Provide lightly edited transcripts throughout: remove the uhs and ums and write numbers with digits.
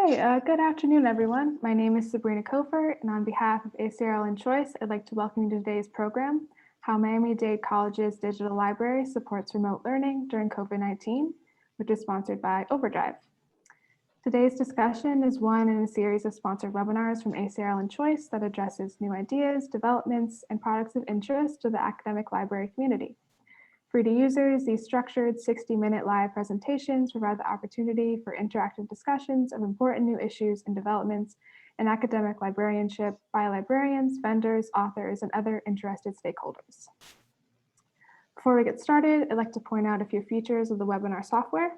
Hi, good afternoon, everyone. My name is Sabrina Kofer, and on behalf of ACRL and Choice, I'd like to welcome you to today's program, How Miami Dade College's Digital Library Supports Remote Learning During COVID-19, which is sponsored by Overdrive. Today's discussion is one in a series of sponsored webinars from ACRL and Choice that addresses new ideas, developments, and products of interest to the academic library community. Free to users, these structured 60-minute live presentations provide the opportunity for interactive discussions of important new issues and developments in academic librarianship by librarians, vendors, authors, and other interested stakeholders. Before we get started, I'd like to point out a few features of the webinar software.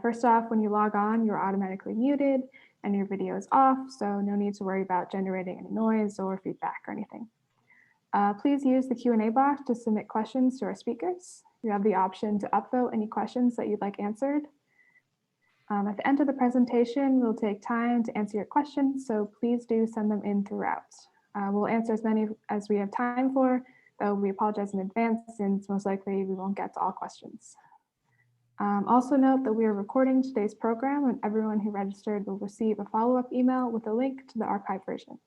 First off, when you log on, you're automatically muted and your video is off, so no need to worry about generating any noise or feedback or anything. Please use the Q&A box to submit questions to our speakers. You have the option to upvote any questions that you'd like answered. At the end of the presentation, we'll take time to answer your questions, so please do send them in throughout. We'll answer as many as we have time for, though we apologize in advance since most likely we won't get to all questions. Also note that we are recording today's program and everyone who registered will receive a follow-up email with a link to the archived version.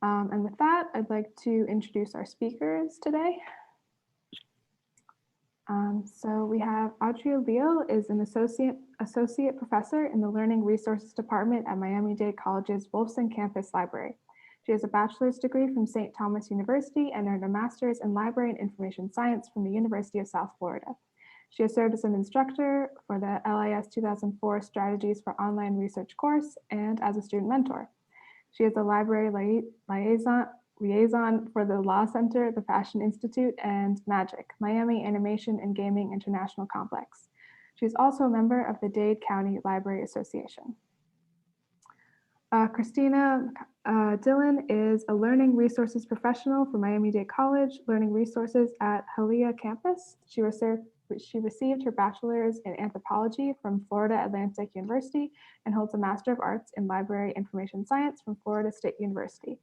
And with that, I'd like to introduce our speakers today. So we have Audrey Leal is an associate professor in the Learning Resources Department at Miami-Dade College's Wolfson Campus Library. She has a bachelor's degree from St. Thomas University and earned a master's in Library and Information Science from the University of South Florida. She has served as an instructor for the LIS 2004 Strategies for Online Research course and as a student mentor. She is a library liaison for the Law Center, the Fashion Institute, and MAGIC, Miami Animation and Gaming International Complex. She is also a member of the Dade County Library Association. Christina Dillon is a learning resources professional for Miami-Dade College, Learning Resources at Hialeah campus. She received her bachelor's in anthropology from Florida Atlantic University and holds a Master of Arts in Library Information Science from Florida State University.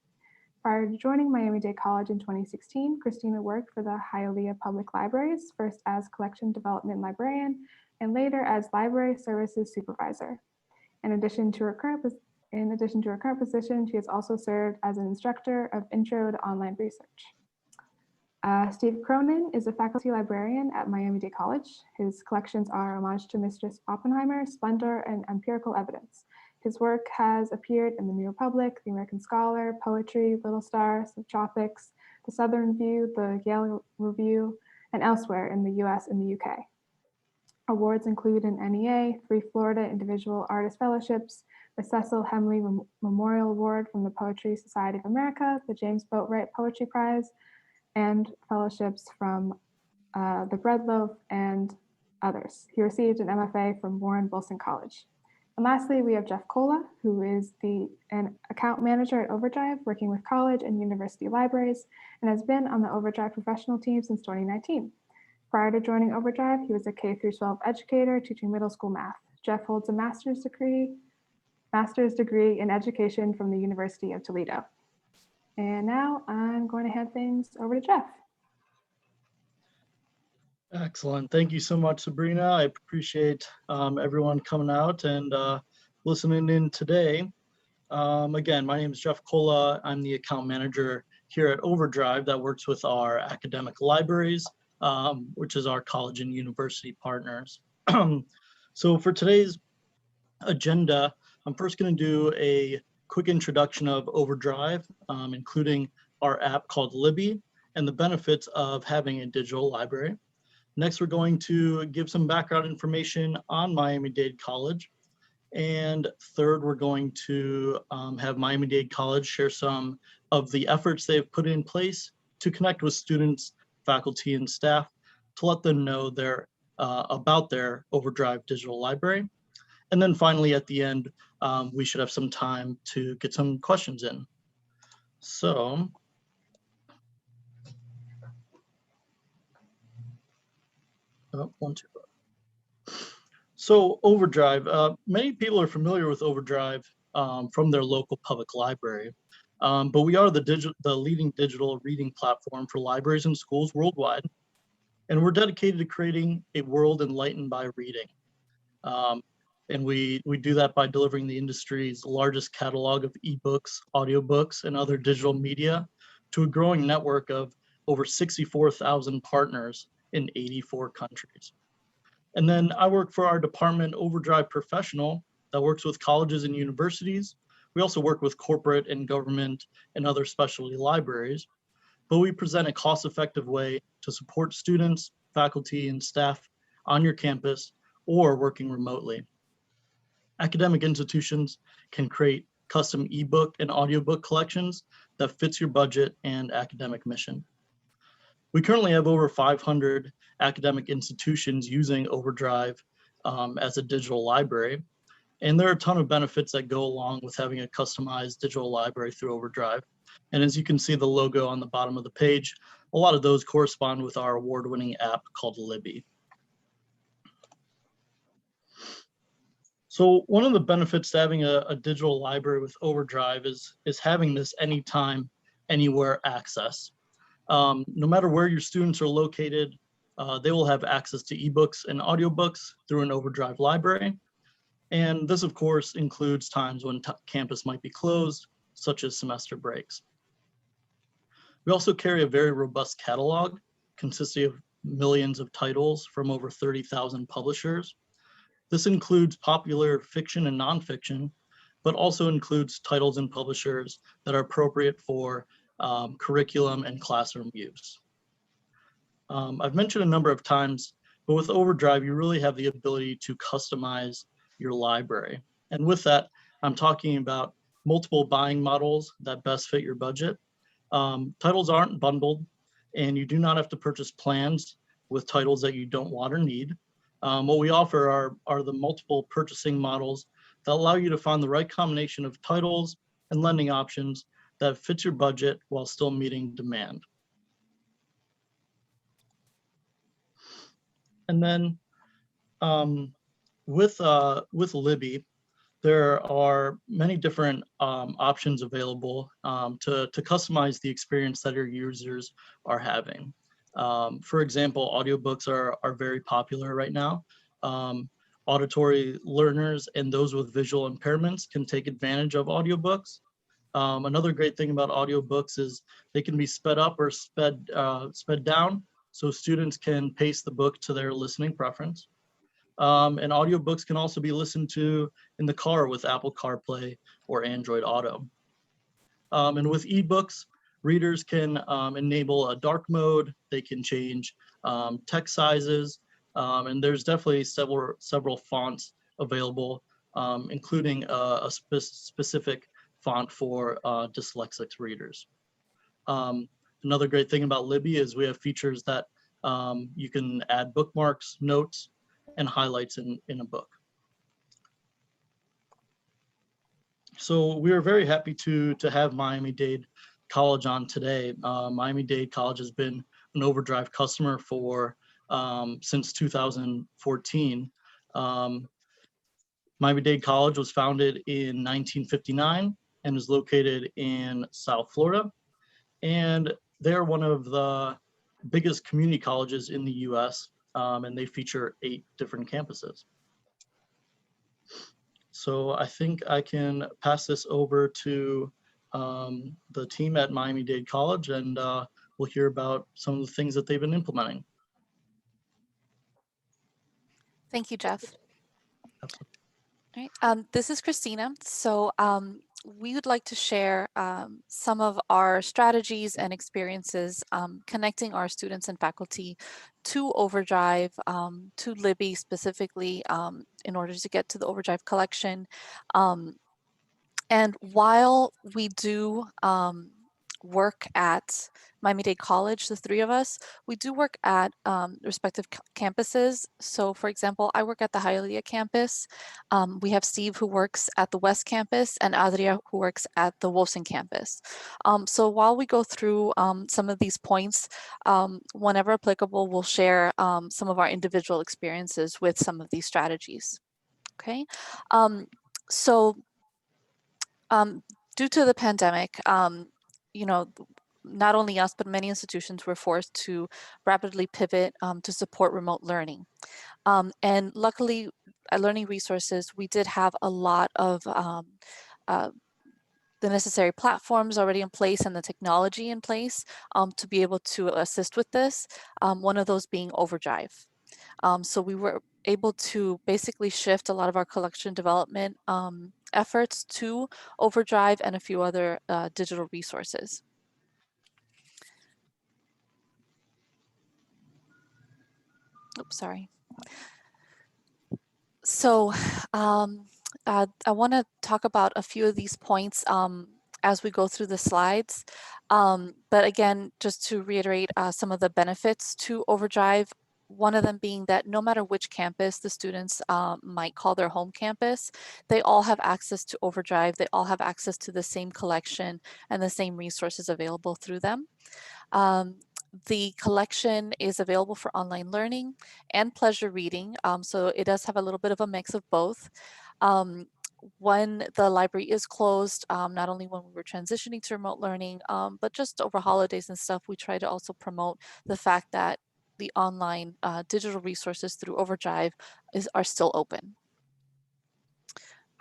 Prior to joining Miami-Dade College in 2016, Christina worked for the Hialeah Public Libraries, first as collection development librarian and later as library services supervisor. In addition to her current position, she has also served as an instructor of Intro to Online Research. Steve Cronin is a faculty librarian at Miami-Dade College. His collections are homage to Mistress Oppenheimer, Splendor, and Empirical Evidence. His work has appeared in the New Republic, the American Scholar, Poetry, Little Star, Subtropics, the Southern Review, the Yale Review, and elsewhere in the US and the UK. Awards include an NEA, 3 Florida Individual Artist Fellowships, the Cecil Hemley Memorial Award from the Poetry Society of America, the James Boatwright Poetry Prize, and fellowships from the Bread Loaf and others. He received an MFA from Warren Wilson College. And lastly, we have Jeff Kola, who is an account manager at Overdrive, working with college and university libraries, and has been on the Overdrive professional team since 2019. Prior to joining Overdrive, he was a K-12 educator teaching middle school math. Jeff holds a master's degree in education from the University of Toledo. And now I'm going to hand things over to Jeff. Excellent. Thank you so much, Sabrina. I appreciate everyone coming out and listening in today. Again, my name is Jeff Kola. I'm the account manager here at Overdrive that works with our academic libraries, which is our college and university partners. So for today's agenda, I'm first going to do a quick introduction of Overdrive, including our app called Libby and the benefits of having a digital library. Next, we're going to give some background information on Miami-Dade College. And third, we're going to have Miami-Dade College share some of the efforts they've put in place to connect with students, faculty, and staff to let them know about their Overdrive digital library. And then finally, at the end, we should have some time to get some questions in. So, So Overdrive, many people are familiar with Overdrive from their local public library, but we are the leading digital reading platform for libraries and schools worldwide, and we're dedicated to creating a world enlightened by reading. And we do that by delivering the industry's largest catalog of ebooks, audiobooks, and other digital media to a growing network of over 64,000 partners in 84 countries. And then I work for our department, Overdrive Professional, that works with colleges and universities. We also work with corporate and government and other specialty libraries, but we present a cost-effective way to support students, faculty, and staff on your campus or working remotely. Academic institutions can create custom ebook and audiobook collections that fits your budget and academic mission. We currently have over 500 academic institutions using Overdrive as a digital library. And there are a ton of benefits that go along with having a customized digital library through Overdrive. And as you can see the logo on the bottom of the page, a lot of those correspond with our award-winning app called Libby. So one of the benefits to having a digital library with Overdrive is having this anytime, anywhere access. No matter where your students are located, they will have access to ebooks and audiobooks through an Overdrive library. And this, of course, includes times when campus might be closed, such as semester breaks. We also carry a very robust catalog consisting of millions of titles from over 30,000 publishers. This includes popular fiction and nonfiction, but also includes titles and publishers that are appropriate for curriculum and classroom use. I've mentioned a number of times, but with Overdrive, you really have the ability to customize your library. And with that, I'm talking about multiple buying models that best fit your budget. Titles aren't bundled, and you do not have to purchase plans with titles that you don't want or need. What we offer are the multiple purchasing models that allow you to find the right combination of titles and lending options that fits your budget while still meeting demand. And then with Libby, there are many different options available to customize the experience that your users are having. For example, audiobooks are very popular right now. Auditory learners and those with visual impairments can take advantage of audiobooks. Another great thing about audiobooks is they can be sped up or sped down, so students can pace the book to their listening preference. And audiobooks can also be listened to in the car with Apple CarPlay or Android Auto. And with ebooks, readers can enable a dark mode. They can change text sizes, and there's definitely several fonts available, including a specific font for dyslexic readers. Another great thing about Libby is we have features that you can add bookmarks, notes, and highlights in a book. So we are very happy to have Miami-Dade College on today. Miami-Dade College has been an Overdrive customer for since 2014. Miami-Dade College was founded in 1959 and is located in South Florida. And they're one of the biggest community colleges in the US, and they feature 8 different campuses. So I think I can pass this over to the team at Miami-Dade College, and we'll hear about some of the things that they've been implementing. Thank you, Jeff. Absolutely. All right. This is Christina. So we would like to share some of our strategies and experiences connecting our students and faculty to Overdrive, to Libby specifically, in order to get to the Overdrive collection. And while we do work at Miami-Dade College, the 3 of us, we do work at respective campuses. So for example, I work at the Hialeah campus. We have Steve who works at the West campus and Adria who works at the Wilson campus. So while we go through some of these points, whenever applicable, we'll share some of our individual experiences with some of these strategies. Okay, due to the pandemic, you know, not only us, but many institutions were forced to rapidly pivot to support remote learning. And luckily, at Learning Resources, we did have a lot of the necessary platforms already in place and the technology in place to be able to assist with this, one of those being Overdrive. So we were able to basically shift a lot of our collection development efforts to Overdrive and a few other digital resources. Oops, sorry. So I want to talk about a few of these points as we go through the slides. But again, just to reiterate some of the benefits to Overdrive, one of them being that no matter which campus the students might call their home campus, they all have access to Overdrive. They all have access to the same collection and the same resources available through them. The collection is available for online learning and pleasure reading, so it does have a little bit of a mix of both. When the library is closed, not only when we were transitioning to remote learning, but just over holidays and stuff, we try to also promote the fact that the online digital resources through Overdrive are still open.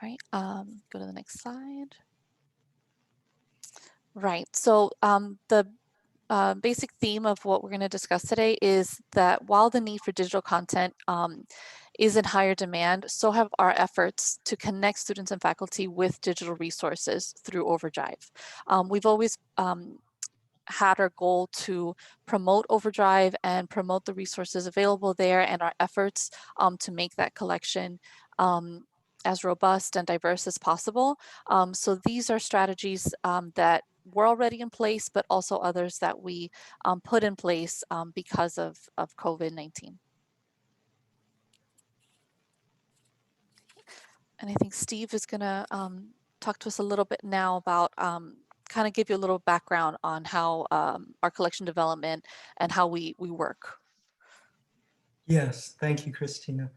All right, go to the next slide. Right, so the basic theme of what we're going to discuss today is that while the need for digital content is in higher demand, so have our efforts to connect students and faculty with digital resources through Overdrive. We've always had our goal to promote Overdrive and promote the resources available there and our efforts to make that collection as robust and diverse as possible. So these are strategies that were already in place, but also others that we put in place because of COVID-19. And I think Steve is gonna talk to us a little bit now about kind of give you a little background on how our collection development and how we work. Yes, thank you, Christina.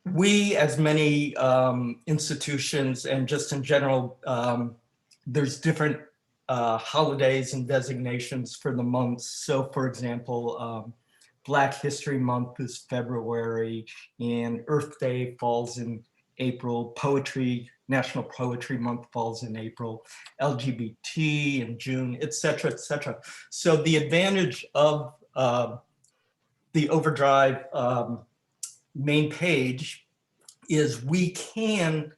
We, as many institutions and just in general, there's different holidays and designations for the months. So for example, Black History Month is February and Earth Day falls in April. National Poetry Month falls in April, LGBT in June, et cetera, et cetera. So the advantage of the Overdrive main page is we can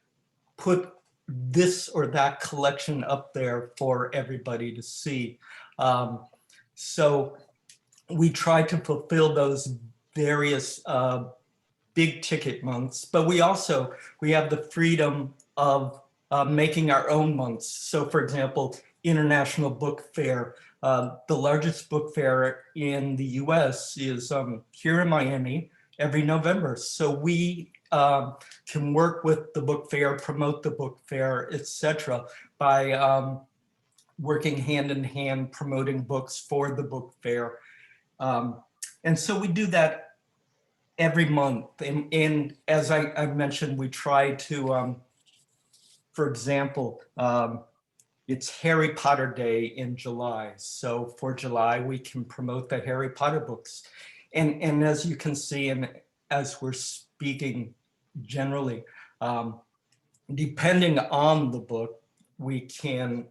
put this or that collection up there for everybody to see. So we try to fulfill those various big ticket months, but we have the freedom of making our own months. So for example, International Book Fair, the largest book fair in the US is here in Miami every November. So we can work with the book fair, promote the book fair, etc., by working hand in hand, promoting books for the book fair. And so we do that every month. And as I mentioned, we try to, for example, it's Harry Potter Day in July. So for July, we can promote the Harry Potter books. And as you can see, and as we're speaking generally, depending on the book, we can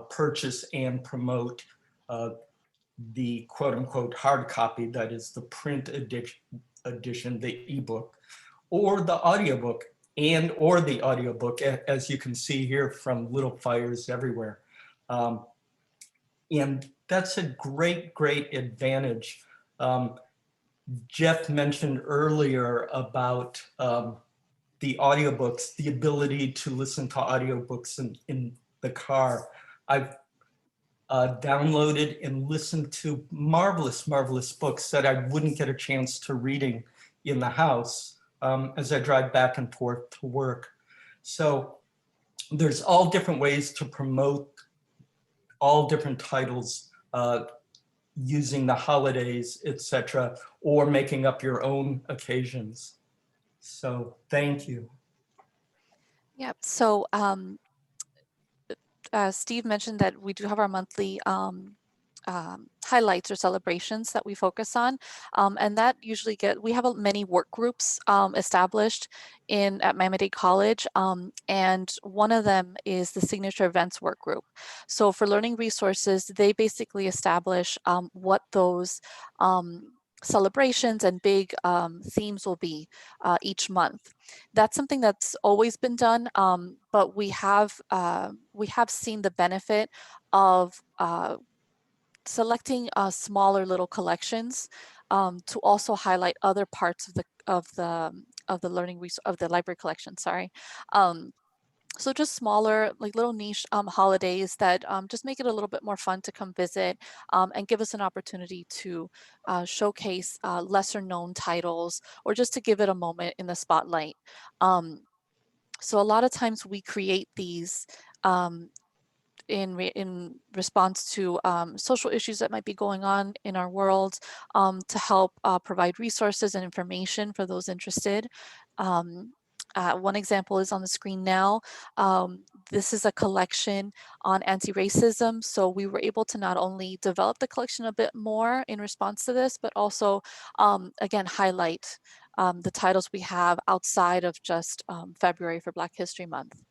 purchase and promote the quote unquote hard copy, that is the print edition, the ebook, or the audiobook, or the audiobook, as you can see here from Little Fires Everywhere. And that's a great, great advantage. Jeff mentioned earlier about the audiobooks, the ability to listen to audiobooks in the car. I've downloaded and listened to marvelous, marvelous books that I wouldn't get a chance to reading in the house as I drive back and forth to work. So there's all different ways to promote all different titles using the holidays, etc., or making up your own occasions. So thank you. Yeah, so Steve mentioned that we do have our monthly highlights or celebrations that we focus on. And that usually we have many work groups established at Miami Dade College. And one of them is the Signature Events Work Group. So for learning resources, they basically establish what those celebrations and big themes will be each month. That's something that's always been done, but we have seen the benefit of selecting smaller little collections to also highlight other parts of the library collection. Sorry. So just smaller, like little niche holidays that just make it a little bit more fun to come visit and give us an opportunity to showcase lesser known titles or just to give it a moment in the spotlight. So a lot of times we create these in response to social issues that might be going on in our world to help provide resources and information for those interested. One example is on the screen now. This is a collection on anti-racism. So we were able to not only develop the collection a bit more in response to this, but also, again, highlight the titles we have outside of just February for Black History Month.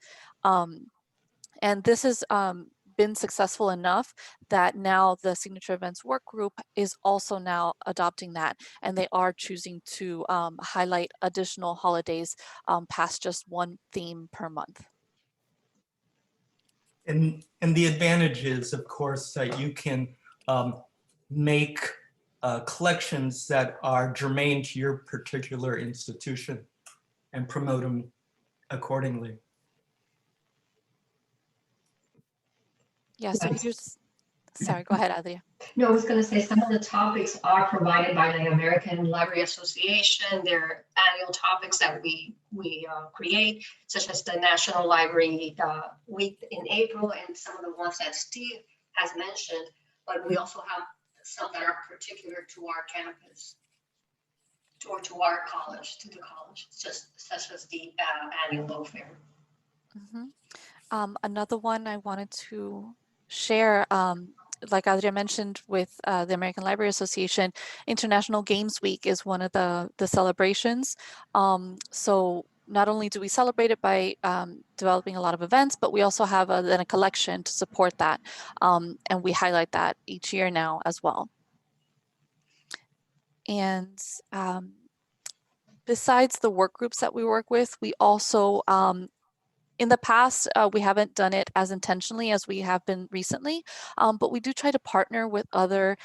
And this has been successful enough that now the Signature Events Work Group is also now adopting that, and they are choosing to highlight additional holidays past just one theme per month. And the advantage is, of course, that you can make collections that are germane to your particular institution and promote them accordingly. Yeah, so here's, sorry, go ahead, Adria. No, I was going to say some of the topics are provided by the American Library Association. They're annual topics that we create, such as the National Library Week in April and some of the ones that Steve has mentioned. But we also have some that are particular to our campus or to our college, to the college, just such as the annual book fair. Mm-hmm. Another one I wanted to share, like Adria mentioned with the American Library Association, International Games Week is one of the celebrations. So not only do we celebrate it by developing a lot of events, but we also have then a collection to support that. And we highlight that each year now as well. And besides the work groups that we work with, we also, in the past, we haven't done it as intentionally as we have been recently, but we do try to partner with other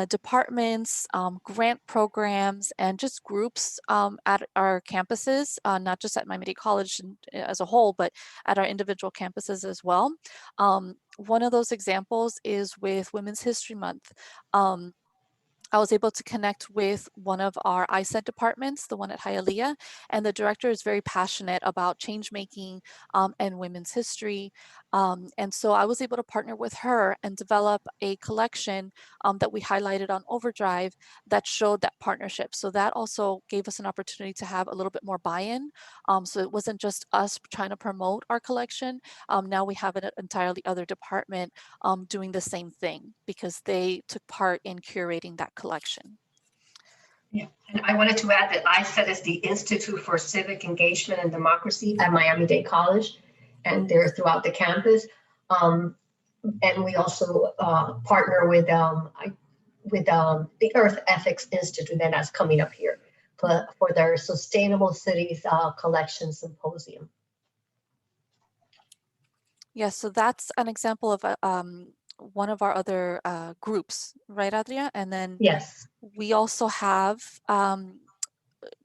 departments, grant programs, and just groups at our campuses, not just at Miami Dade College as a whole, but at our individual campuses as well. One of those examples is with Women's History Month. I was able to connect with one of our ISET departments, the one at Hialeah, and the director is very passionate about change making and women's history. And so I was able to partner with her and develop a collection that we highlighted on Overdrive that showed that partnership. So that also gave us an opportunity to have a little bit more buy-in. So it wasn't just us trying to promote our collection. Now we have an entirely other department doing the same thing because they took part in curating that collection. Yeah, and I wanted to add that ISET is the Institute for Civic Engagement and Democracy at Miami Dade College, and they're throughout the campus. And we also partner with the Earth Ethics Institute that's coming up here for their Sustainable Cities Collection Symposium. Yeah, so that's an example of one of our other groups, right, Adria? And then yes, we also have,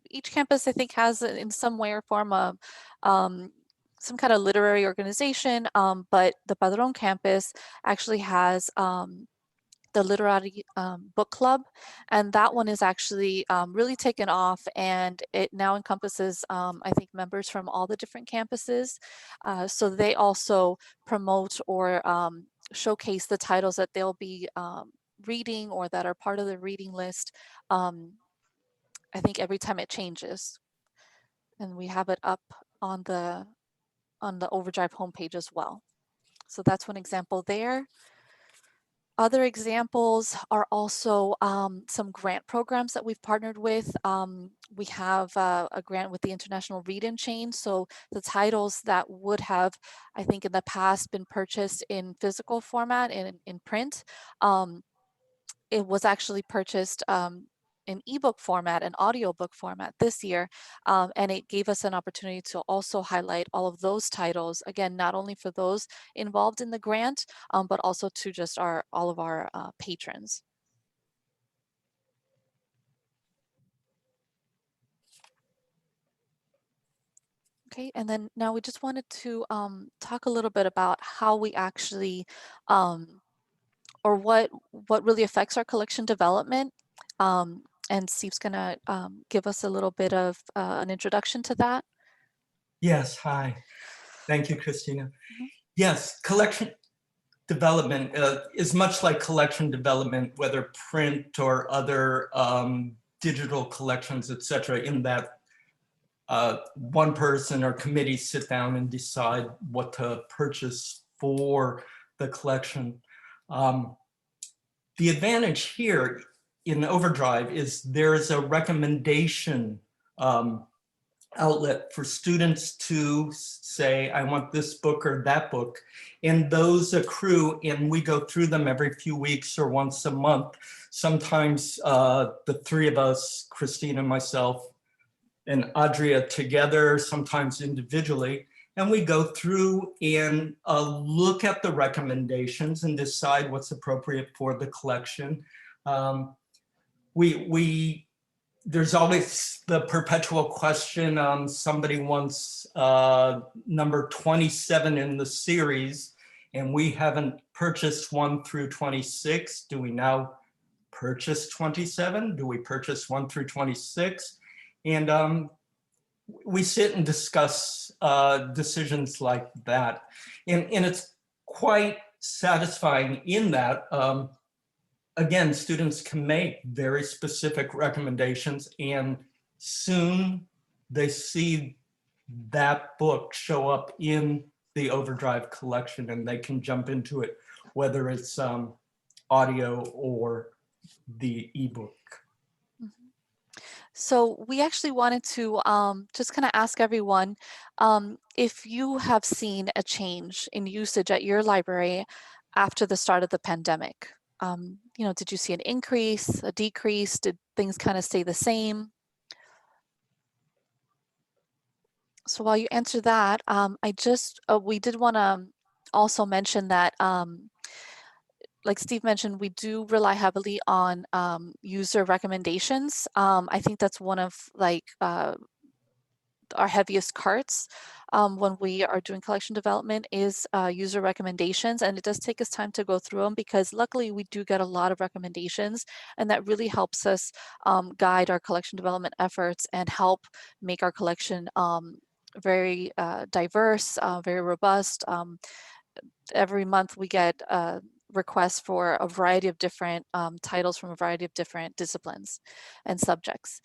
each campus I think has in some way or form of some kind of literary organization, but the Padron campus actually has the Literary Book Club, and that one is actually really taken off, and it now encompasses, I think, members from all the different campuses. So they also promote or showcase the titles that they'll be reading or that are part of the reading list. I think every time it changes, and we have it up on the Overdrive homepage as well. So that's one example there. Other examples are also some grant programs that we've partnered with. We have a grant with the International Read-In Chain. So the titles that would have, I think in the past, been purchased in physical format in print, it was actually purchased in ebook format and audiobook format this year. And it gave us an opportunity to also highlight all of those titles, again, not only for those involved in the grant, but also to just all of our patrons. Okay, and then now we just wanted to talk a little bit about how we actually, or what really affects our collection development. And Steve's gonna give us a little bit of an introduction to that. Yes, hi. Thank you, Christina. Mhm. Yes, collection development is much like collection development, whether print or other digital collections, etc., in that one person or committee sit down and decide what to purchase for the collection. The advantage here in Overdrive is there's a recommendation outlet for students to say, I want this book or that book, and those accrue, and we go through them every few weeks or once a month. Sometimes the three of us, Christina, myself, and Adria together, sometimes individually, and we go through and look at the recommendations and decide what's appropriate for the collection. There's always the perpetual question. Somebody wants number 27 in the series, and we haven't purchased 1 through 26. Do we now purchase 27? Do we purchase 1 through 26? And we sit and discuss decisions like that. And it's quite satisfying in that, again, students can make very specific recommendations, and soon they see that book show up in the Overdrive collection, and they can jump into it, whether it's audio or the ebook. So we actually wanted to just kind of ask everyone if you have seen a change in usage at your library after the start of the pandemic. You know, did you see an increase, a decrease? Did things kind of stay the same? So while you answer that, we did want to also mention that like Steve mentioned, we do rely heavily on user recommendations. I think that's one of our heaviest carts when we are doing collection development is user recommendations, and it does take us time to go through them because luckily we do get a lot of recommendations, and that really helps us guide our collection development efforts and help make our collection very diverse, very robust. Every month we get requests for a variety of different titles from a variety of different disciplines and subjects.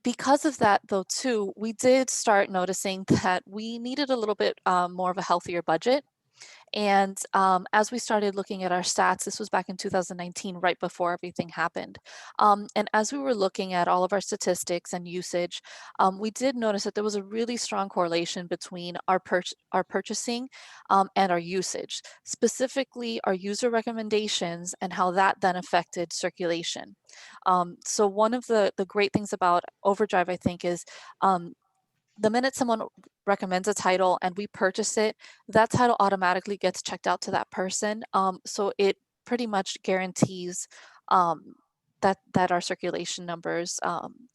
Because of that, though, too, we did start noticing that we needed a little bit more of a healthier budget. And as we started looking at our stats, this was back in 2019, right before everything happened. And as we were looking at all of our statistics and usage, we did notice that there was a really strong correlation between our purchasing and our usage, specifically our user recommendations and how that then affected circulation. So one of the great things about Overdrive, I think, is the minute someone recommends a title and we purchase it, that title automatically gets checked out to that person. So it pretty much guarantees that our circulation numbers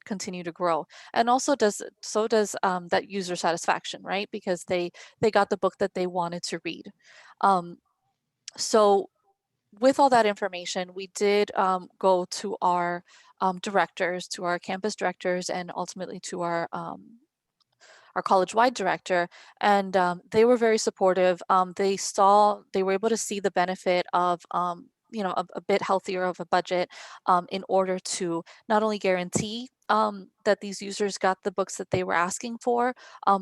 continue to grow, and also does that user satisfaction, right? Because they got the book that they wanted to read. So with all that information, we did go to our directors, to our campus directors, and ultimately to our college-wide director, and they were very supportive. They were able to see the benefit of a bit healthier of a budget in order to not only guarantee that these users got the books that they were asking for,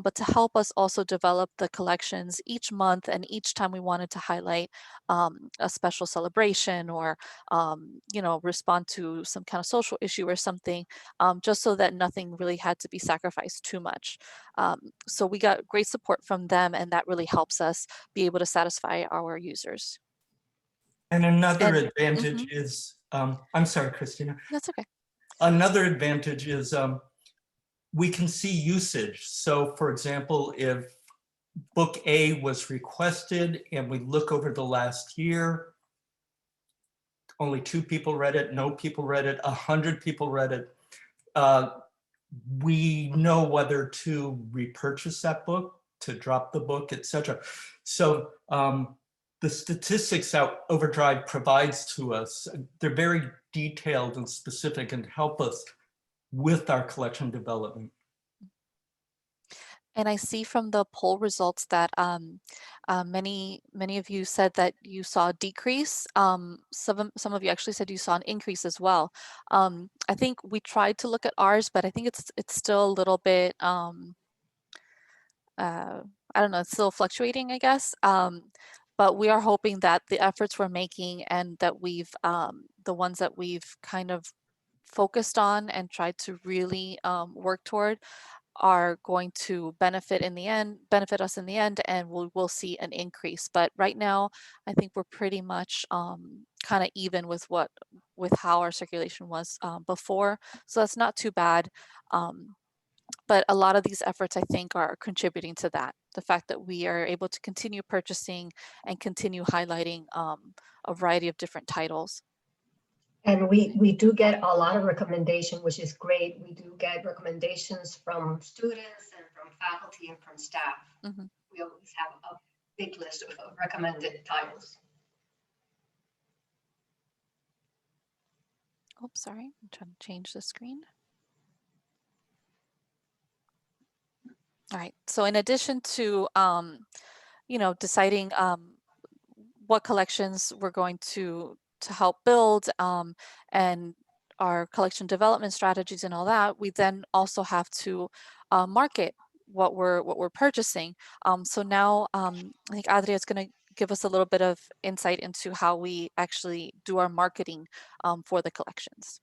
but to help us also develop the collections each month and each time we wanted to highlight a special celebration or respond to some kind of social issue or something, just so that nothing really had to be sacrificed too much. So we got great support from them, and that really helps us be able to satisfy our users. And another And advantage is, I'm sorry, Christina. that's okay. Another advantage is we can see usage. So for example, if book A was requested and we look over the last year, only 2 people read it, no people read it, 100 people read it, we know whether to repurchase that book, to drop the book, etc. So the statistics that Overdrive provides to us, they're very detailed and specific and help us with our collection development. And I see from the poll results that many of you said that you saw a decrease. Some of you actually said you saw an increase as well. I think we tried to look at ours, but I think it's still a little bit I don't know, it's still fluctuating, I guess. But we are hoping that the efforts we're making and that we've the ones that we've kind of focused on and tried to really work toward are going to benefit us in the end, and we'll see an increase. But right now, I think we're pretty much kind of even with how our circulation was before. So that's not too bad. But a lot of these efforts, I think, are contributing to that. The fact that we are able to continue purchasing and continue highlighting a variety of different titles. And we do get a lot of recommendation, which is great. We do get recommendations from students and from faculty and from staff. Mm-hmm. We always have a big list of recommended titles. Oh, sorry, I'm trying to change the screen. All right, so in addition to, deciding what collections we're going to help build and our collection development strategies and all that, we then also have to market what we're purchasing. So now I think Adria is going to give us a little bit of insight into how we actually do our marketing for the collections.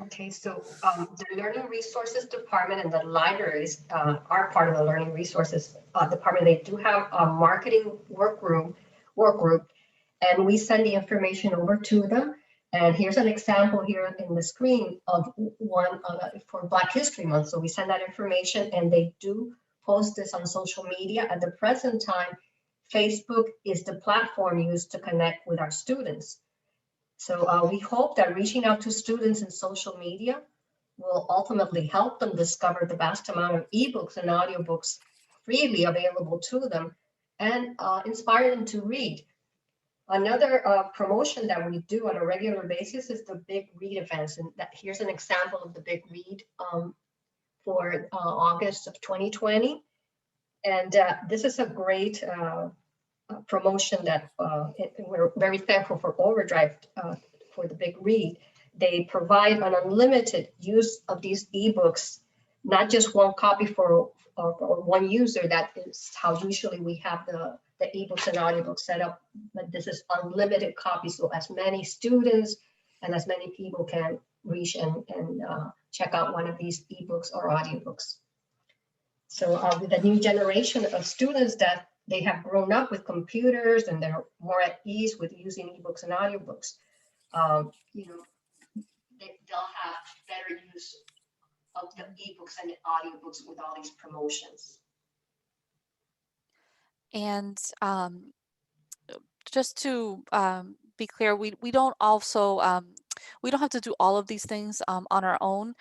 Okay, so the Learning Resources Department and the libraries are part of the Learning Resources Department. They do have a marketing work group, and we send the information over to them. And here's an example here in the screen of one for Black History Month. So we send that information, and they do post this on social media. At the present time, Facebook is the platform used to connect with our students. So we hope that reaching out to students in social media will ultimately help them discover the vast amount of ebooks and audiobooks freely available to them and inspire them to read. Another promotion that we do on a regular basis is the Big Read events. And here's an example of the Big Read for August of 2020. And this is a great promotion that we're very thankful for Overdrive for the Big Read. They provide an unlimited use of these ebooks, not just one copy for one user. That is how usually we have the ebooks and audiobooks set up, but this is unlimited copies, so as many students and as many people can reach and check out one of these ebooks or audiobooks. So with the new generation of students that they have grown up with computers and they're more at ease with using ebooks and audiobooks, they'll have better use of the ebooks and the audiobooks with all these promotions. And just to be clear, we don't also we don't have to do all of these things on our own.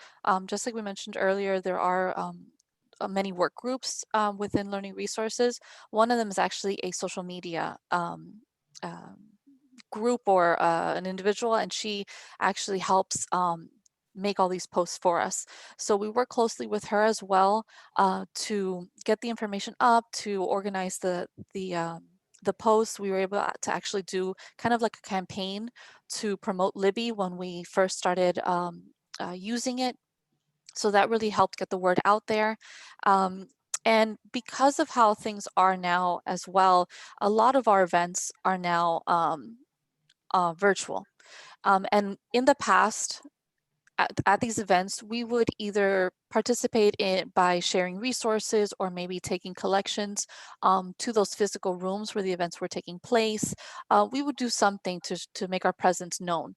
Just like we mentioned earlier, there are many work groups within Learning Resources. One of them is actually a social media group or an individual, and she actually helps make all these posts for us. So we work closely with her as well to get the information up, to organize the the posts, we were able to actually do kind of like a campaign to promote Libby when we first started using it. So that really helped get the word out there. And because of how things are now as well, a lot of our events are now virtual. And in the past, at these events, we would either participate in by sharing resources or maybe taking collections to those physical rooms where the events were taking place. We would do something to make our presence known.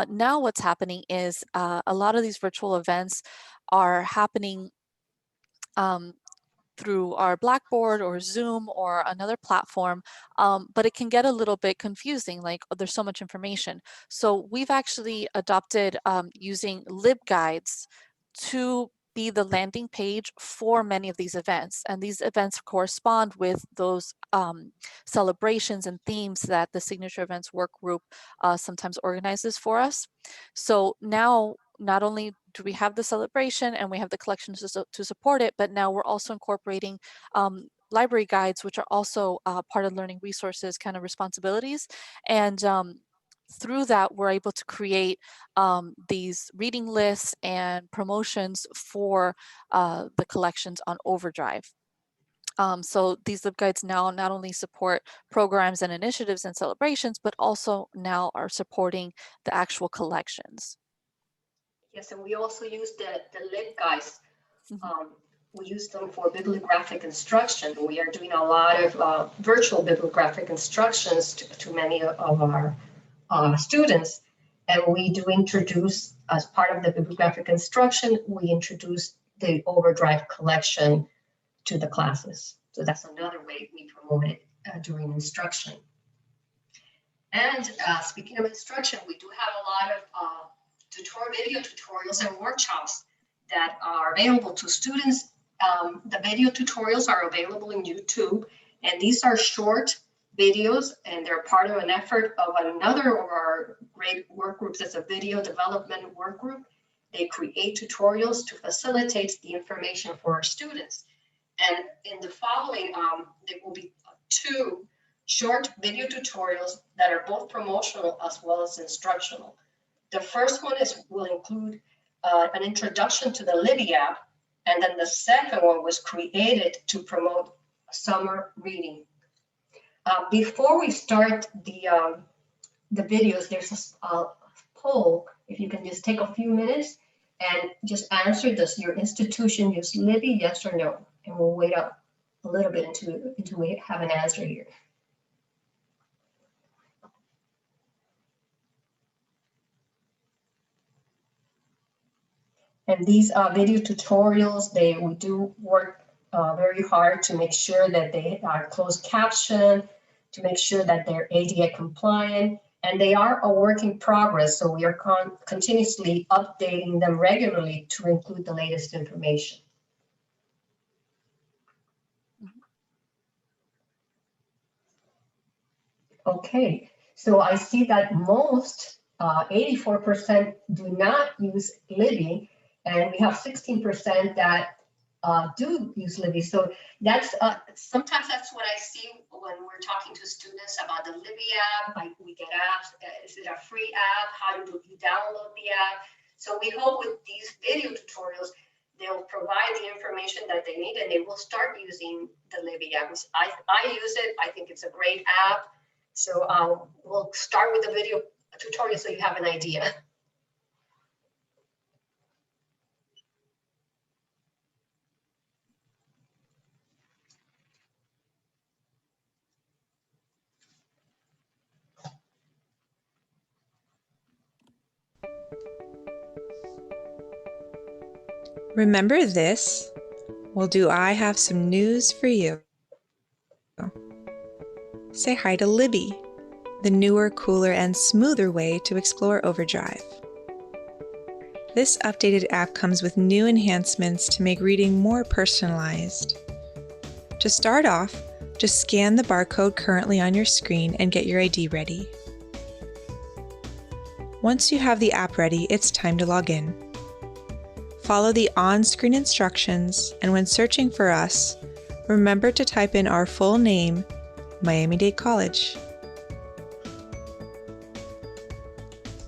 Now what's happening is a lot of these virtual events are happening through our Blackboard or Zoom or another platform, but it can get a little bit confusing, like, oh, there's so much information. So we've actually adopted using LibGuides to be the landing page for many of these events. And these events correspond with those celebrations and themes that the Signature Events Work Group sometimes organizes for us. So now, not only do we have the celebration and we have the collections to support it, but now we're also incorporating library guides, which are also part of learning resources kind of responsibilities. And through that, we're able to create these reading lists and promotions for the collections on Overdrive. So these LibGuides now not only support programs and initiatives and celebrations, but also now are supporting the actual collections. Yes, and we also use the LibGuides. We use them for bibliographic instruction. We are doing a lot of virtual bibliographic instructions to many of our students. And we do introduce, as part of the bibliographic instruction, we introduce the Overdrive collection to the classes. So that's another way we promote it during instruction. And speaking of instruction, we do have a lot of video tutorials and workshops that are available to students. The video tutorials are available in YouTube, and these are short videos, and they're part of an effort of another of our great work groups. It's a video development work group. They create tutorials to facilitate the information for our students. And in the following, there will be 2 short video tutorials that are both promotional as well as instructional. The first one will include an introduction to the Libby app, and then the second one was created to promote summer reading. Before we start the videos, there's a poll. If you can just take a few minutes and just answer, does your institution use Libby, yes or no? And we'll wait up a little bit until we have an answer here. And these video tutorials, we do work very hard to make sure that they are closed caption, to make sure that they're ADA compliant, and they are a work in progress. So we are continuously updating them regularly to include the latest information. Okay, so I see that most, 84% do not use Libby, and we have 16% that do use Libby. So that's sometimes that's what I see when we're talking to students about the Libby app. We get asked, is it a free app? How do you download the app? So we hope with these video tutorials, they'll provide the information that they need, and they will start using the Libby app. I use it. I think it's a great app. So we'll start with the video tutorial so you have an idea. Remember this? Well, do I have some news for you? Say hi to Libby, the newer, cooler, and smoother way to explore Overdrive. This updated app comes with new enhancements to make reading more personalized. To start off, just scan the barcode currently on your screen and get your ID ready. Once you have the app ready, it's time to log in. Follow the on-screen instructions, and when searching for us, remember to type in our full name, Miami Dade College.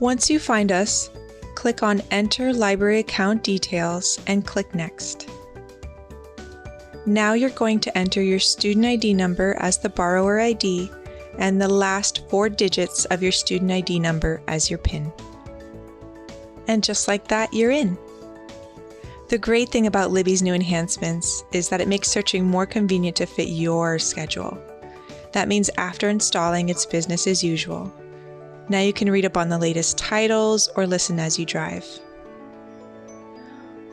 Once you find us, click on Enter Library Account Details and click Next. Now you're going to enter your student ID number as the borrower ID and the last 4 digits of your student ID number as your PIN. And just like that, you're in. The great thing about Libby's new enhancements is that it makes searching more convenient to fit your schedule. That means after installing, it's business as usual. Now you can read up on the latest titles or listen as you drive.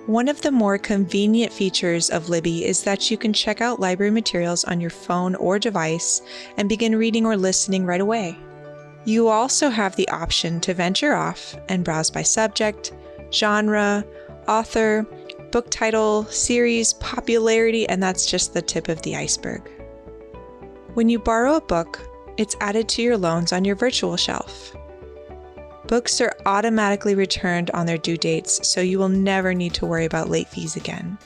One of the more convenient features of Libby is that you can check out library materials on your phone or device and begin reading or listening right away. You also have the option to venture off and browse by subject, genre, author, book title, series, popularity, and that's just the tip of the iceberg. When you borrow a book, it's added to your loans on your virtual shelf. Books are automatically returned on their due dates, so you will never need to worry about late fees again.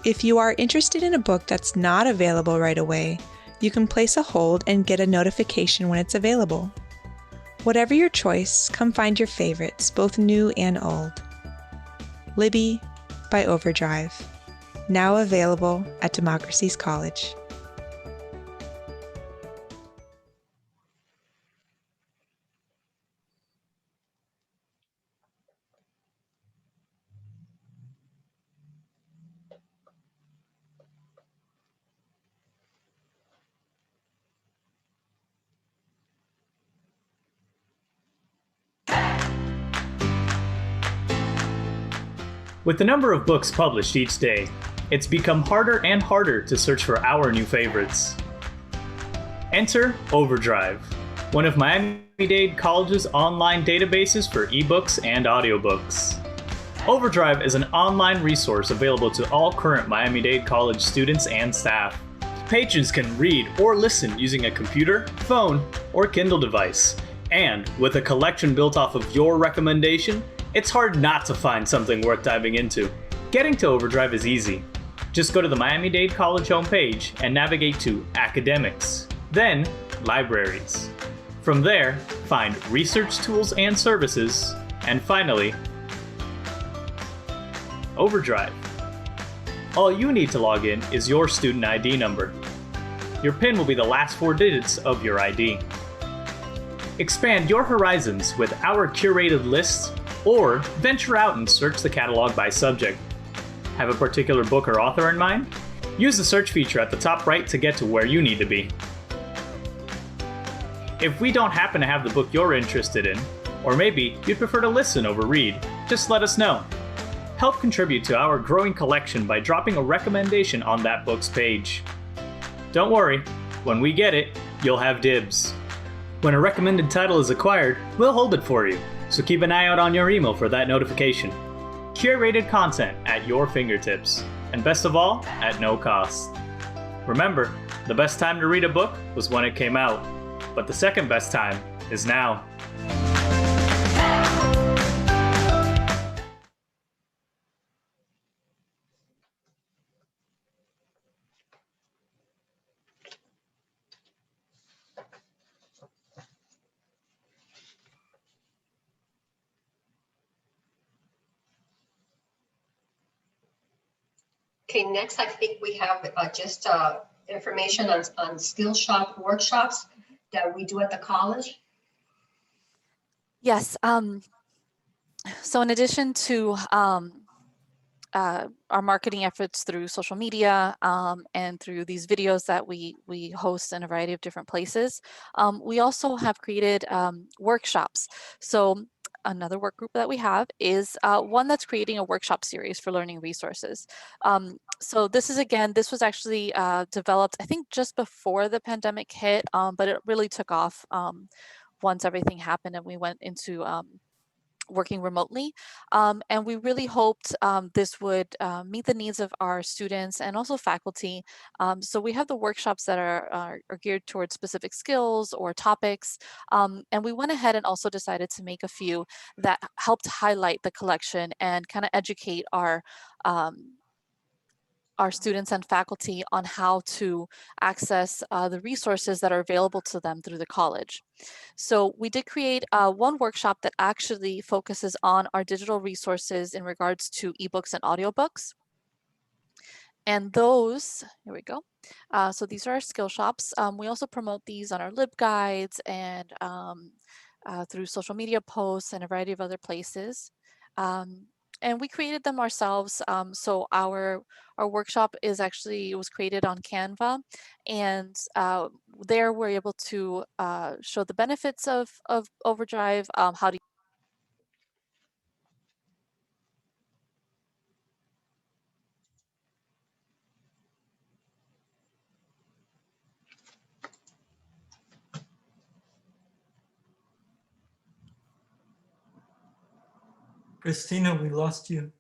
If you are interested in a book that's not available right away, you can place a hold and get a notification when it's available. Whatever your choice, come find your favorites, both new and old. Libby by Overdrive, now available at Democracy's College. With the number of books published each day, it's become harder and harder to search for our new favorites. Enter Overdrive, one of Miami-Dade College's online databases for ebooks and audiobooks. Overdrive is an online resource available to all current Miami-Dade College students and staff. Patrons can read or listen using a computer, phone, or Kindle device. And with a collection built off of your recommendation, it's hard not to find something worth diving into. Getting to Overdrive is easy. Just go to the Miami-Dade College homepage and navigate to Academics, then Libraries. From there, find Research Tools and Services, and finally, Overdrive. All you need to log in is your student ID number. Your PIN will be the last 4 digits of your ID. Expand your horizons with our curated lists, or venture out and search the catalog by subject. Have a particular book or author in mind? Use the search feature at the top right to get to where you need to be. If we don't happen to have the book you're interested in, or maybe you'd prefer to listen over read, just let us know. Help contribute to our growing collection by dropping a recommendation on that book's page. Don't worry, when we get it, you'll have dibs. When a recommended title is acquired, we'll hold it for you, so keep an eye out on your email for that notification. Curated content at your fingertips, and best of all, at no cost. Remember, the best time to read a book was when it came out, but the second best time is now. Okay, next I think we have just information on skill shop workshops that we do at the college. Yes. So in addition to our marketing efforts through social media and through these videos that we host in a variety of different places, we also have created workshops. So another work group that we have is one that's creating a workshop series for learning resources. So this was actually developed, I think, just before the pandemic hit, but it really took off once everything happened and we went into working remotely. And we really hoped this would meet the needs of our students and also faculty. So we have the workshops that are geared towards specific skills or topics. And we went ahead and also decided to make a few that helped highlight the collection and kind of educate our our students and faculty on how to access the resources that are available to them through the college. So we did create one workshop that actually focuses on our digital resources in regards to ebooks and audiobooks. And those, here we go. So these are our skill shops. We also promote these on our LibGuides and through social media posts and a variety of other places. And we created them ourselves. So our workshop it was created on Canva, and there we're able to show the benefits of Overdrive, how to Christina, we lost you.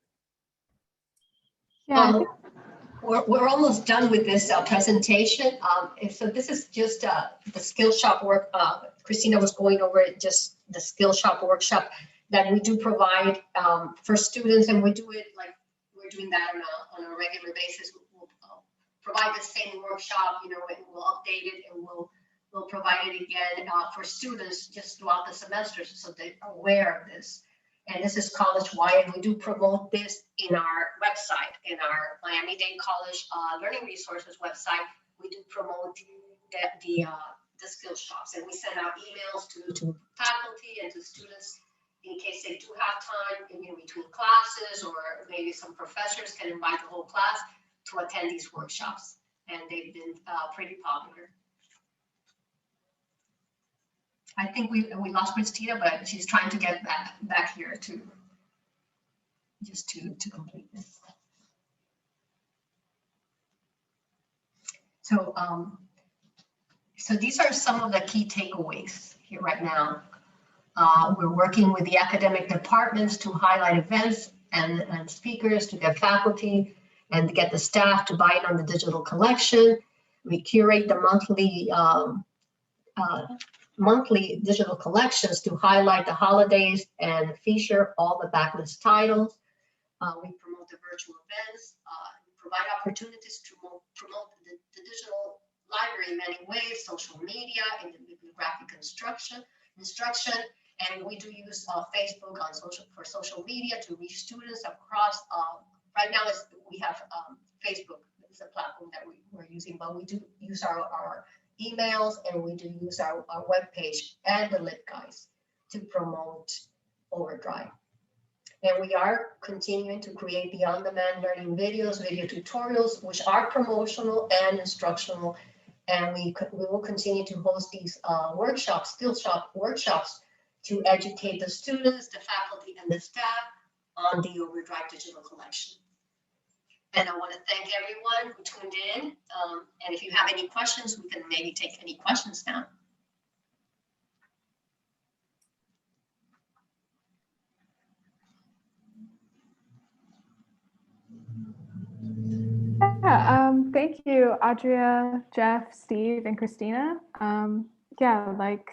Yeah, I think We're almost done with this presentation. And so this is just the skill shop work. Christina was going over just the skill shop workshop that we do provide for students, and we do it like we're doing that on a regular basis. We'll provide the same workshop, and we'll update it, and we'll provide it again for students just throughout the semester so they're aware of this. And this is college-wide, and we do promote this in our website, in our Miami Dade College Learning Resources website. We do promote the skill shops, and we send out emails to faculty and to students in case they do have time in between classes, or maybe some professors can invite the whole class to attend these workshops, and they've been pretty popular. I think we lost Christina, but she's trying to get back here to complete this. So so these are some of the key takeaways here right now. We're working with the academic departments to highlight events and speakers, to get faculty and to get the staff to buy in on the digital collection. We curate the monthly digital collections to highlight the holidays and feature all the backlist titles. We promote the virtual events, provide opportunities to promote the digital library in many ways, social media, and the bibliographic instruction, and we do use Facebook for social media to reach students across. Right now, we have Facebook is a platform that we're using, but we do use our emails, and we do use our webpage and the LibGuides to promote Overdrive. And we are continuing to create the on-demand learning videos, video tutorials, which are promotional and instructional. And we will continue to host these workshops, skill shop workshops, to educate the students, the faculty, and the staff on the Overdrive digital collection. And I want to thank everyone who tuned in. And if you have any questions, we can maybe take any questions now. Yeah, thank you, Audria, Jeff, Steve, and Christina. Yeah, like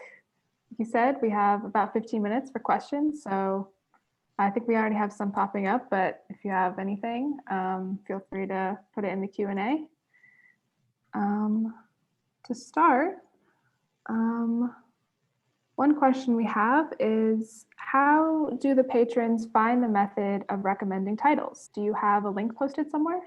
you said, we have about 15 minutes for questions. So I think we already have some popping up, but if you have anything, feel free to put it in the Q&A. To start, one question we have is, how do the patrons find the method of recommending titles? Do you have a link posted somewhere?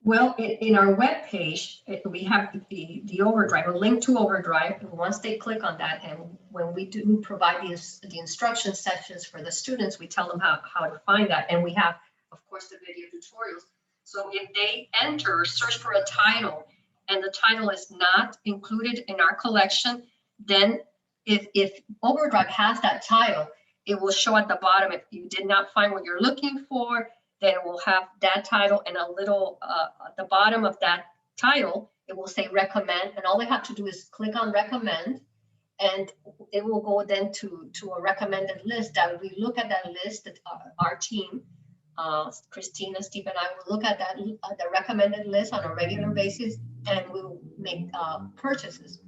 Well, in our webpage, we have the Overdrive, a link to Overdrive. And once they click on that, and when we do provide the instruction sessions for the students, we tell them how to find that. And we have, of course, the video tutorials. So if they search for a title, and the title is not included in our collection, then if Overdrive has that title, it will show at the bottom. If you did not find what you're looking for, then it will have that title, and a little at the bottom of that title, it will say recommend, and all they have to do is click on recommend, and it will go then to a recommended list. That we look at that list, that our team, Christina, Steve, and I will look at that the recommended list on a regular basis, and we will make purchases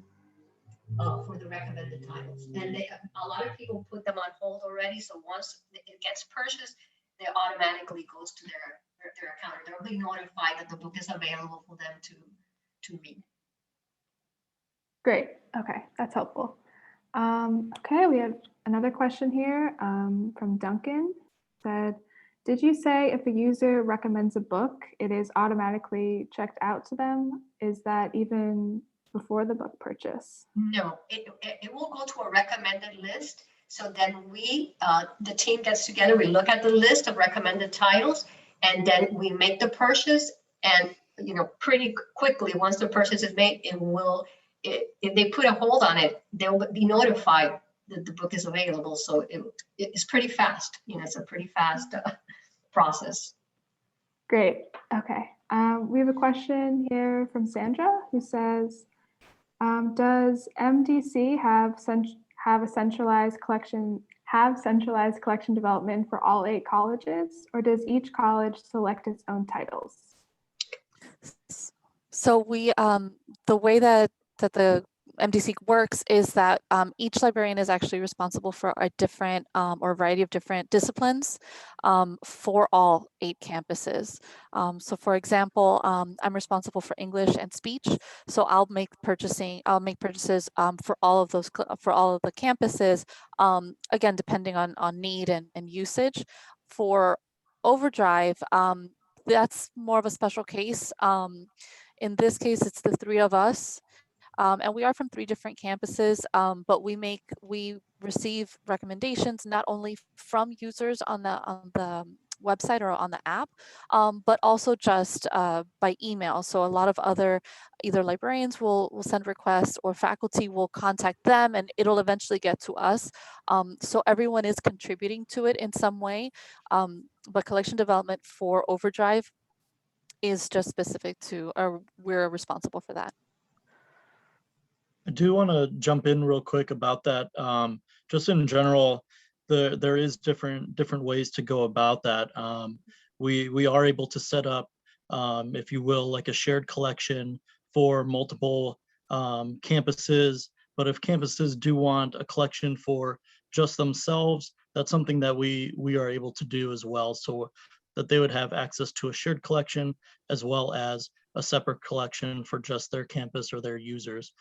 for the recommended titles. And a lot of people put them on hold already, so once it gets purchased, it automatically goes to their their account. They'll be notified that the book is available for them to read. Great. Okay, that's helpful. Okay, we have another question here from Duncan. Said, did you say if a user recommends a book, it is automatically checked out to them? Is that even before the book purchase? No, it will go to a recommended list. So then we, the team gets together, we look at the list of recommended titles, and then we make the purchase. And, you know, pretty quickly, once the purchase is made, if they put a hold on it, they'll be notified that the book is available. So it's pretty fast. You know, it's a pretty fast process. Great. Okay. We have a question here from Sandra who says, does MDC have a centralized collection development for all 8 colleges, or does each college select its own titles? So we, the way that the MDC works is that each librarian is actually responsible for a different or a variety of different disciplines for all 8 campuses. So for example, I'm responsible for English and speech. So I'll make purchases for all of those, for all of the campuses, again, depending on need and usage. For Overdrive, that's more of a special case. In this case, it's the 3 of us. And we are from 3 different campuses, but we receive recommendations not only from users on the website or on the app, but also just by email. So a lot of other either librarians will send requests, or faculty will contact them, and it'll eventually get to us. So everyone is contributing to it in some way, but collection development for Overdrive is just specific to, or we're responsible for that. I do want to jump in real quick about that. Just in general, there is different ways to go about that. We are able to set up, if you will, like a shared collection for multiple campuses. But if campuses do want a collection for just themselves, that's something that we are able to do as well, so that they would have access to a shared collection as well as a separate collection for just their campus or their users.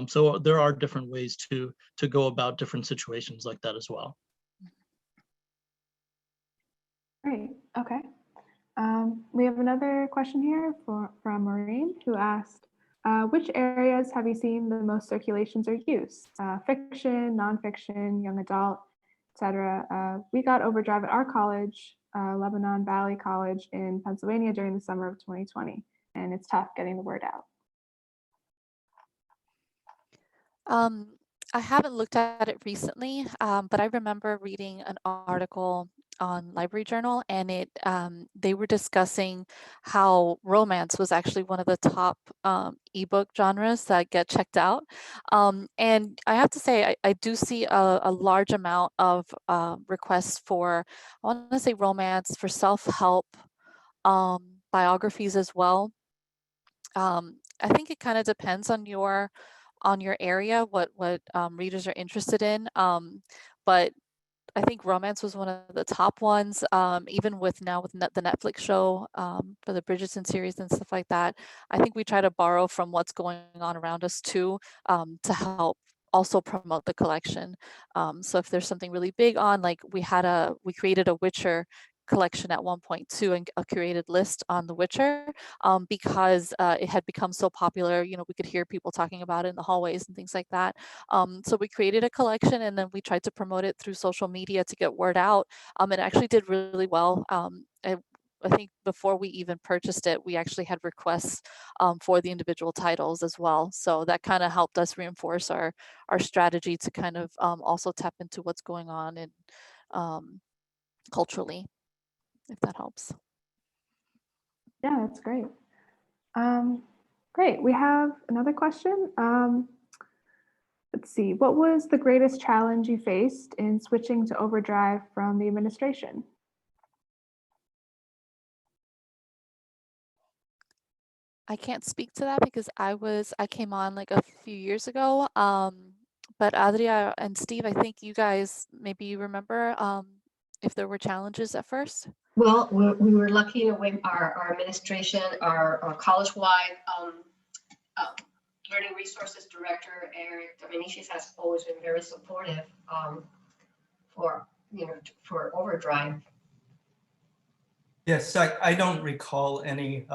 So there are different ways to go about different situations like that as well. Great. Okay. We have another question here from Maureen, who asked, which areas have you seen the most circulations or use? Fiction, nonfiction, young adult, etc. We got Overdrive at our college, Lebanon Valley College in Pennsylvania, during the summer of 2020, and it's tough getting the word out. I haven't looked at it recently, but I remember reading an article on Library Journal, and they were discussing how romance was actually one of the top ebook genres that get checked out. And I have to say, I do see a large amount of requests for, I want to say, romance, for self-help, biographies as well. I think it kind of depends on your area, what readers are interested in. But I think romance was one of the top ones, even with the Netflix show for the Bridgerton series and stuff like that. I think we try to borrow from what's going on around us too, to help also promote the collection. So if there's something really big on, like we created a Witcher collection at one point too, and a curated list on The Witcher, because it had become so popular. You know, we could hear people talking about it in the hallways and things like that. So we created a collection, and then we tried to promote it through social media to get word out. It actually did really well. I think before we even purchased it, we actually had requests for the individual titles as well. So that kind of helped us reinforce our strategy to kind of also tap into what's going on in culturally, if that helps. Yeah, that's great. Great. We have another question. Let's see. What was the greatest challenge you faced in switching to Overdrive from the administration? I can't speak to that because I came on like a few years ago. But Adria and Steve, I think you guys, maybe you remember if there were challenges at first? Well, we were lucky in a way, our administration, our college-wide learning resources director, Eric Dominicis, has always been very supportive for, for Overdrive. Yes, I don't recall any.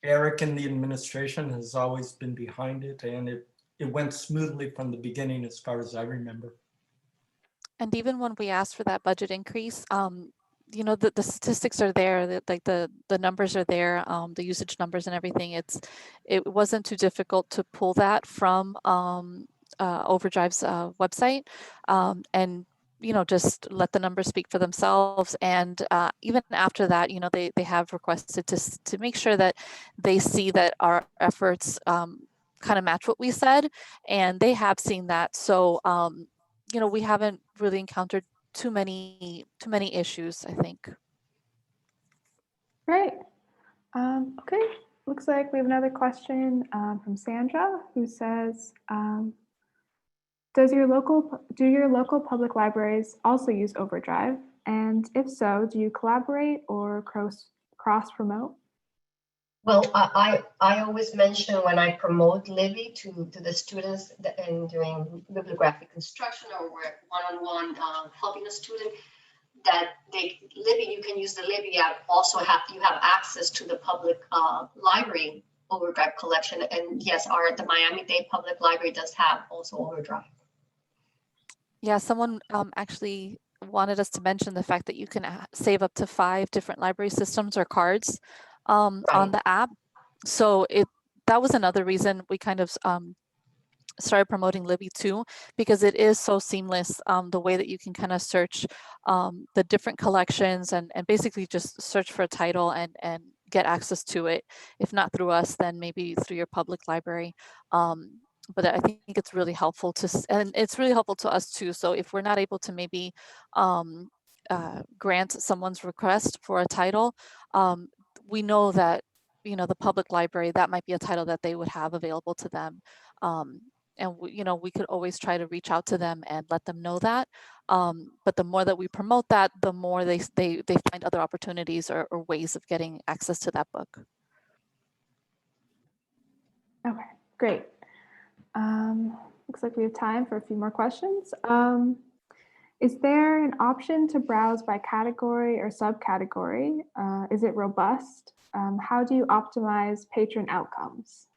Eric and the administration has always been behind it, and it went smoothly from the beginning as far as I remember. And even when we asked for that budget increase, the statistics are there, like the numbers are there, the usage numbers and everything. It wasn't too difficult to pull that from Overdrive's website, and just let the numbers speak for themselves. And even after that, they have requested to make sure that they see that our efforts kind of match what we said, and they have seen that. So we haven't really encountered too many issues, I think. Great. Okay, looks like we have another question from Sandra, who says, do your local public libraries also use Overdrive? And if so, do you collaborate or cross promote? Well, I always mention when I promote Libby to the students and doing bibliographic instruction or work one-on-one helping a student, that Libby, you can use the Libby app. Also you have access to the public library Overdrive collection. And yes, the Miami Dade Public Library does have also Overdrive. Yeah, someone actually wanted us to mention the fact that you can save up to 5 different library systems or cards on the app. So that was another reason we kind of started promoting Libby too, because it is so seamless, the way that you can kind of search the different collections and basically just search for a title and get access to it. If not through us, then maybe through your public library. But I think it's really helpful and it's really helpful to us too. So if we're not able to maybe grant someone's request for a title, we know that the public library, that might be a title that they would have available to them. And we could always try to reach out to them and let them know that. But the more that we promote that, the more they find other opportunities or ways of getting access to that book. Okay, great. Looks like we have time for a few more questions. Is there an option to browse by category or subcategory? Is it robust? How do you optimize patron outcomes?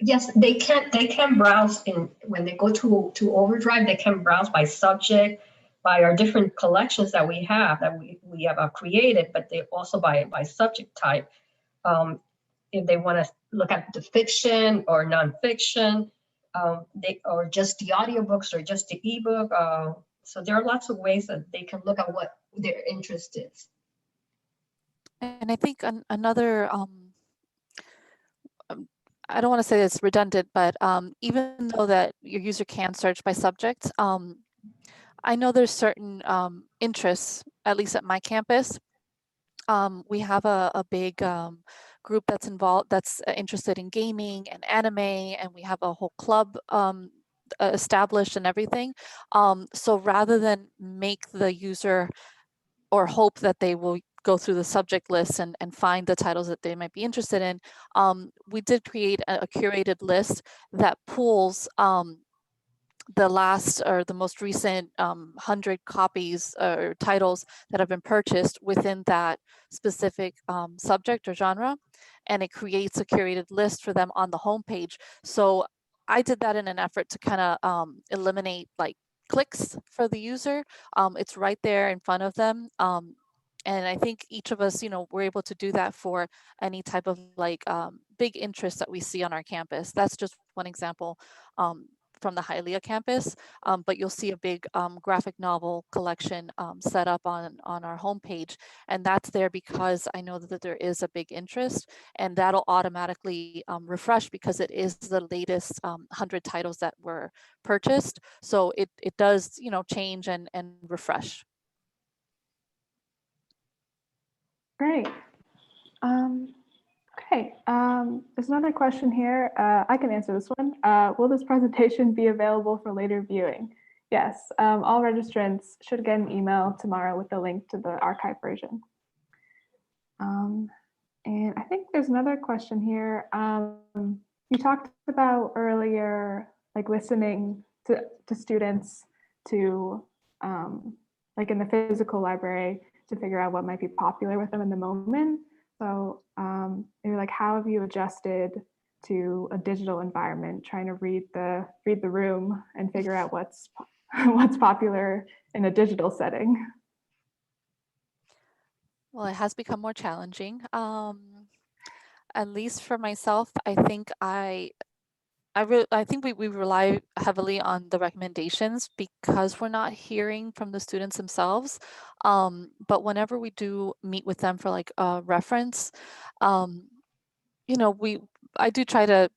Yes, they can browse when they go to Overdrive. They can browse by subject, by our different collections that we have we have created, but they also by subject type. If they want to look at the fiction or nonfiction, or just the audiobooks or just the ebook. So there are lots of ways that they can look at what their interest is. And I think another, I don't want to say it's redundant, but even though that your user can search by subject, I know there's certain interests, at least at my campus. We have a big group that's interested in gaming and anime, and we have a whole club established and everything. So rather than make the user or hope that they will go through the subject list and find the titles that they might be interested in, we did create a curated list that pulls the last or the most recent 100 copies or titles that have been purchased within that specific subject or genre, and it creates a curated list for them on the homepage. So I did that in an effort to kind of eliminate like clicks for the user. It's right there in front of them. And I think each of us, we're able to do that for any type of like big interest that we see on our campus. That's just one example from the Hialeah campus, but you'll see a big graphic novel collection set up on our homepage, and that's there because I know that there is a big interest, and that'll automatically refresh because it is the latest 100 titles that were purchased. So it does change and refresh. Great. Okay, there's another question here. I can answer this one. Will this presentation be available for later viewing? Yes, all registrants should get an email tomorrow with the link to the archive version. And I think there's another question here. You talked about earlier, like listening to students to, like in the physical library, to figure out what might be popular with them in the moment. So maybe like, how have you adjusted to a digital environment, trying to read the room and figure out what's popular in a digital setting? Well, it has become more challenging. At least for myself, I think I think we rely heavily on the recommendations because we're not hearing from the students themselves. But whenever we do meet with them for like a reference, you know, I do try to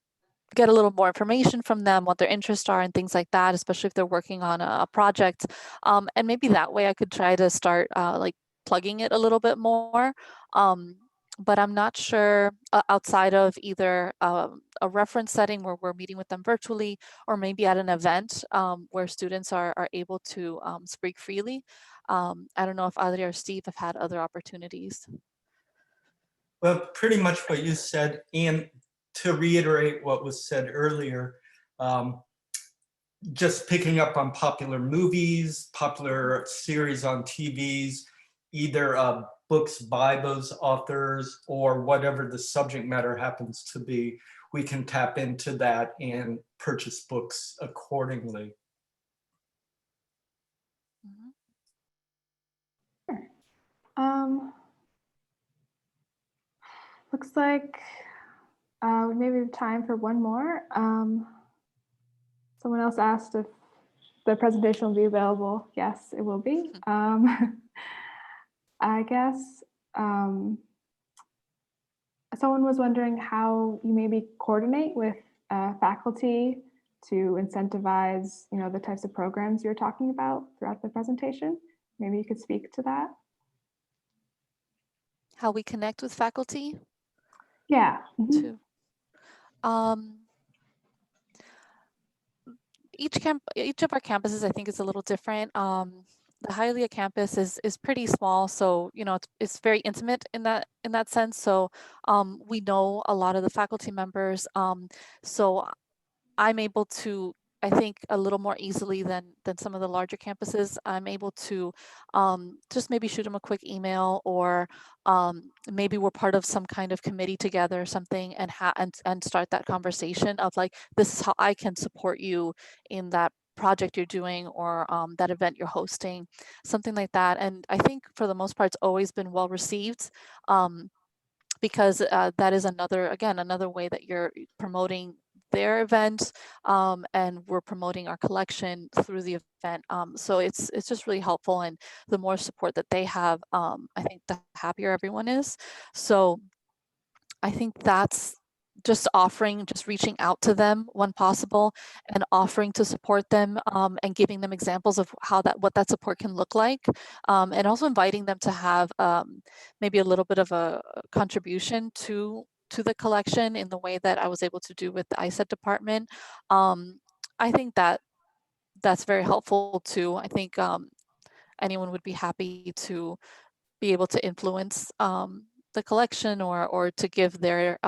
get a little more information from them, what their interests are and things like that, especially if they're working on a project. And maybe that way I could try to start like plugging it a little bit more. But I'm not sure outside of either a reference setting where we're meeting with them virtually, or maybe at an event where students are able to speak freely. I don't know if Adri or Steve have had other opportunities. Well, pretty much what you said, and to reiterate what was said earlier, just picking up on popular movies, popular series on TVs, either books by those authors or whatever the subject matter happens to be, we can tap into that and purchase books accordingly. Looks like we maybe have time for one more. Someone else asked if the presentation will be available. Yes, it will be. I guess someone was wondering how you maybe coordinate with faculty to incentivize, you know, the types of programs you're talking about throughout the presentation. Maybe you could speak to that. How we connect with faculty? Yeah. Too. Each of our campuses, I think, is a little different. The Hialeah campus is pretty small, so you know it's very intimate in that sense. So we know a lot of the faculty members. So I'm able to, I think, a little more easily than some of the larger campuses. I'm able to just maybe shoot them a quick email, or maybe we're part of some kind of committee together or something, and start that conversation of like, this is how I can support you in that project you're doing, or that event you're hosting, something like that. And I think for the most part, it's always been well received. Because that is another way that you're promoting their event, and we're promoting our collection through the event. So it's just really helpful, and the more support that they have, I think the happier everyone is. So I think that's just reaching out to them when possible, and offering to support them, and giving them examples of what that support can look like, and also inviting them to have maybe a little bit of a contribution to the collection in the way that I was able to do with the ISET department. I think that's very helpful too. I think anyone would be happy to be able to influence the collection, or to give their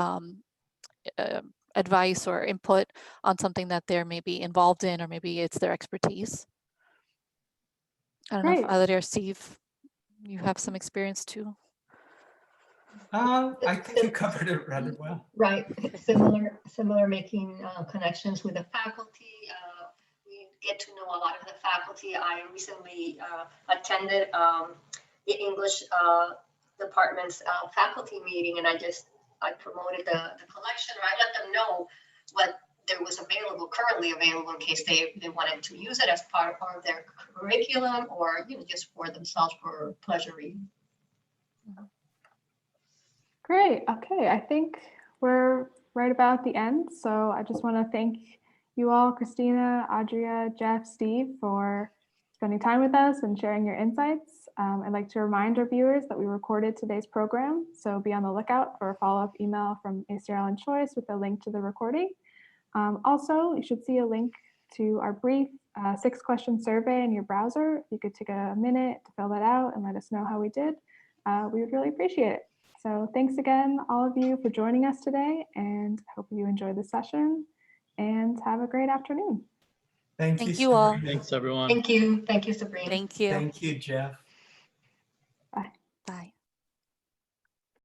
advice or input on something that they're maybe involved in, or maybe it's their expertise. I don't know if Adri or Steve, you have some experience too. I think you covered it rather well. Right, similar making connections with the faculty. We get to know a lot of the faculty. I recently attended the English department's faculty meeting, and I promoted the collection, or I let them know what there was currently available in case they wanted to use it as part of their curriculum, or just for themselves for pleasure reading. Great. Okay, I think we're right about the end. So I just want to thank you all, Christina, Adria, Jeff, Steve, for spending time with us and sharing your insights. I'd like to remind our viewers that we recorded today's program, so be on the lookout for a follow-up email from ACRL and Choice with a link to the recording. Also, you should see a link to our brief 6-question survey in your browser. If you could take a minute to fill that out and let us know how we did, we would really appreciate it. So thanks again, all of you, for joining us today, and hope you enjoyed the session and have a great afternoon. Thank Thank you, you all. Sabrina. Thanks, everyone. Thank you. Thank you, Sabrina. Thank you. Thank you, Jeff.